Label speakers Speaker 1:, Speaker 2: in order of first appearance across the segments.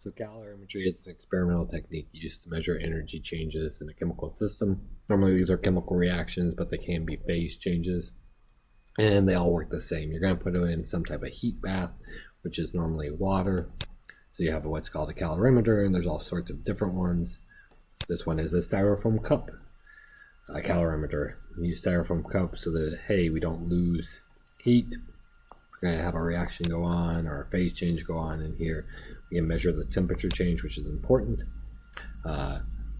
Speaker 1: So calorimetry is an experimental technique used to measure energy changes in a chemical system. Normally these are chemical reactions, but they can be phase changes. And they all work the same. You're going to put it in some type of heat bath, which is normally water. So you have what's called a calorimeter, and there's all sorts of different ones. This one is a styrofoam cup calorimeter. We use styrofoam cups so that, hey, we don't lose heat. We're going to have our reaction go on, or our phase change go on in here. We can measure the temperature change, which is important.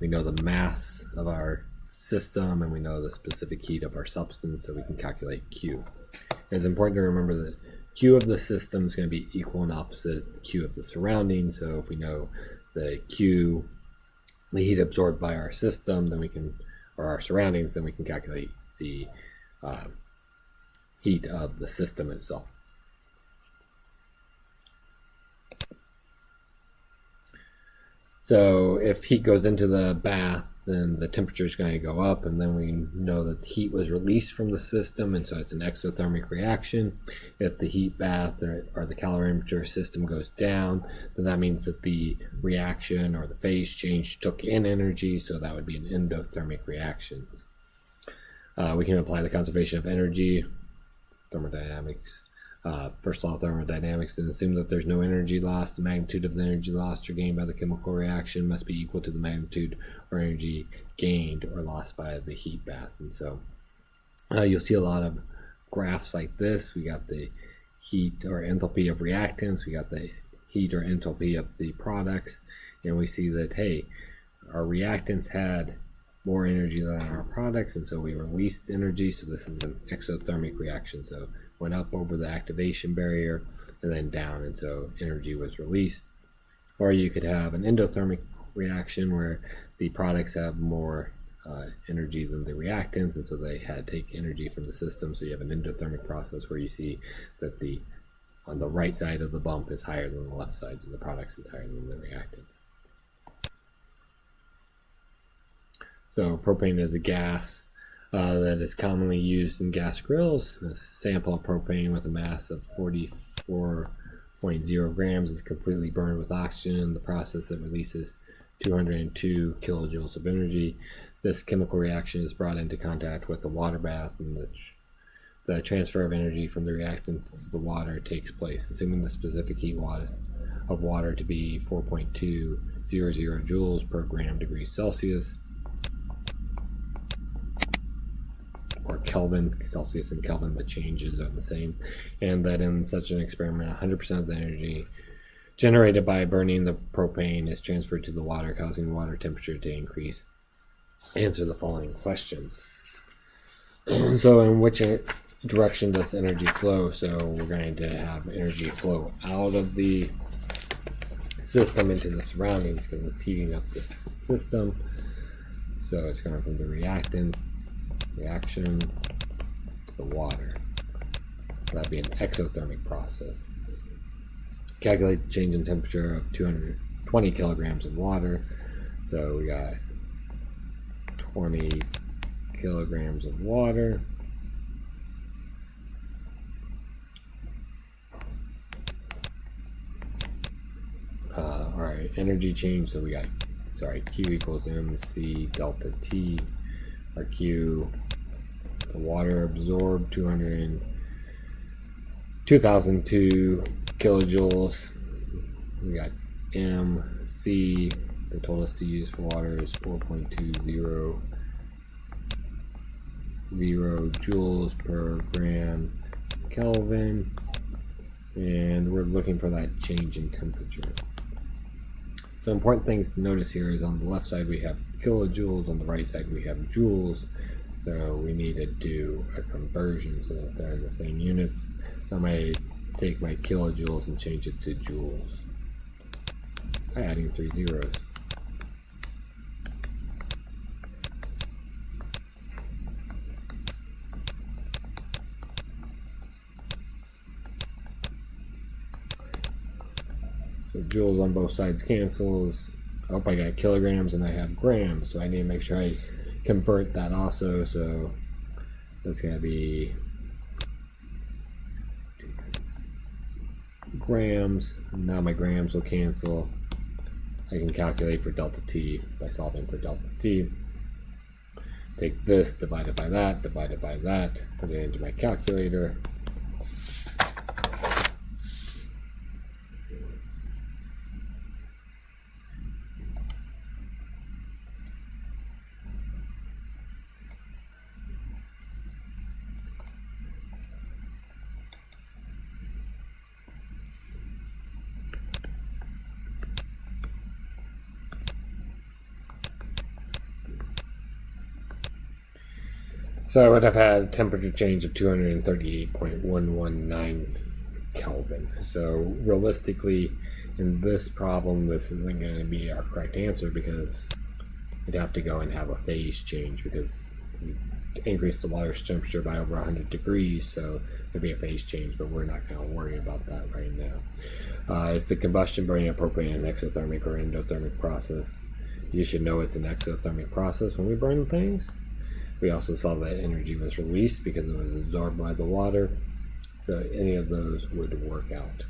Speaker 1: We know the mass of our system, and we know the specific heat of our substance, so we can calculate Q. It's important to remember that Q of the system is going to be equal and opposite Q of the surrounding. So if we know the Q, the heat absorbed by our system, then we can, or our surroundings, then we can calculate the heat of the system itself. So if heat goes into the bath, then the temperature is going to go up, and then we know that the heat was released from the system, and so it's an exothermic reaction. If the heat bath or the calorimeter system goes down, then that means that the reaction or the phase change took in energy, so that would be an endothermic reaction. We can apply the conservation of energy, thermodynamics. First law of thermodynamics, and assume that there's no energy loss. The magnitude of the energy lost or gained by the chemical reaction must be equal to the magnitude or energy gained or lost by the heat bath. And so you'll see a lot of graphs like this. We got the heat or enthalpy of reactants, we got the heat or enthalpy of the products, and we see that, hey, our reactants had more energy than our products, and so we released energy. So this is an exothermic reaction. So went up over the activation barrier and then down, and so energy was released. Or you could have an endothermic reaction where the products have more energy than the reactants, and so they had to take energy from the system. So you have an endothermic process where you see that the on the right side of the bump is higher than the left side, so the products is higher than the reactants. So propane is a gas that is commonly used in gas grills. A sample of propane with a mass of 44.0 grams is completely burned with oxygen. In the process, it releases 202 kilojoules of energy. This chemical reaction is brought into contact with the water bath, and the transfer of energy from the reactants to the water takes place, assuming the specific heat of water to be 4.200 joules per gram degrees Celsius. Or Kelvin. Celsius and Kelvin, the changes are the same, and that in such an experiment 100% of the energy generated by burning the propane is transferred to the water, causing water temperature to increase. Answer the following questions. So in which direction does energy flow? So we're going to have energy flow out of the system into the surroundings because it's heating up the system. So it's going from the reaction to the water. That'd be an exothermic process. Calculate the change in temperature of 220 kilograms of water. So we got 20 kilograms of water. All right, energy change. So we got, Q equals MC delta T. Our Q, the water absorbed 2002 kilojoules. We got MC, they told us to use for water, is 4.200 joules per gram Kelvin, and we're looking for that change in temperature. So important things to notice here is on the left side we have kilojoules, on the right side we have joules. So we need to do a conversion so that they're in the same units. So I might take my kilojoules and change it to joules by adding 3 zeros. So joules on both sides cancels. I hope I got kilograms and I have grams, so I need to make sure I convert that also. So that's going to be grams. Now my grams will cancel. I can calculate for delta T by solving for delta T. Take this, divide it by that, put it into my calculator. So I would have had a temperature change of 238.119 Kelvin. So realistically, in this problem, this isn't going to be our correct answer because we'd have to go and have a phase change because we increased the water's temperature by over 100 degrees, so there'd be a phase change, but we're not going to worry about that right now. Is the combustion burning of propane an exothermic or endothermic process? You should know it's an exothermic process when we burn things. We also saw that energy was released because it was absorbed by the water. So any of those would work out.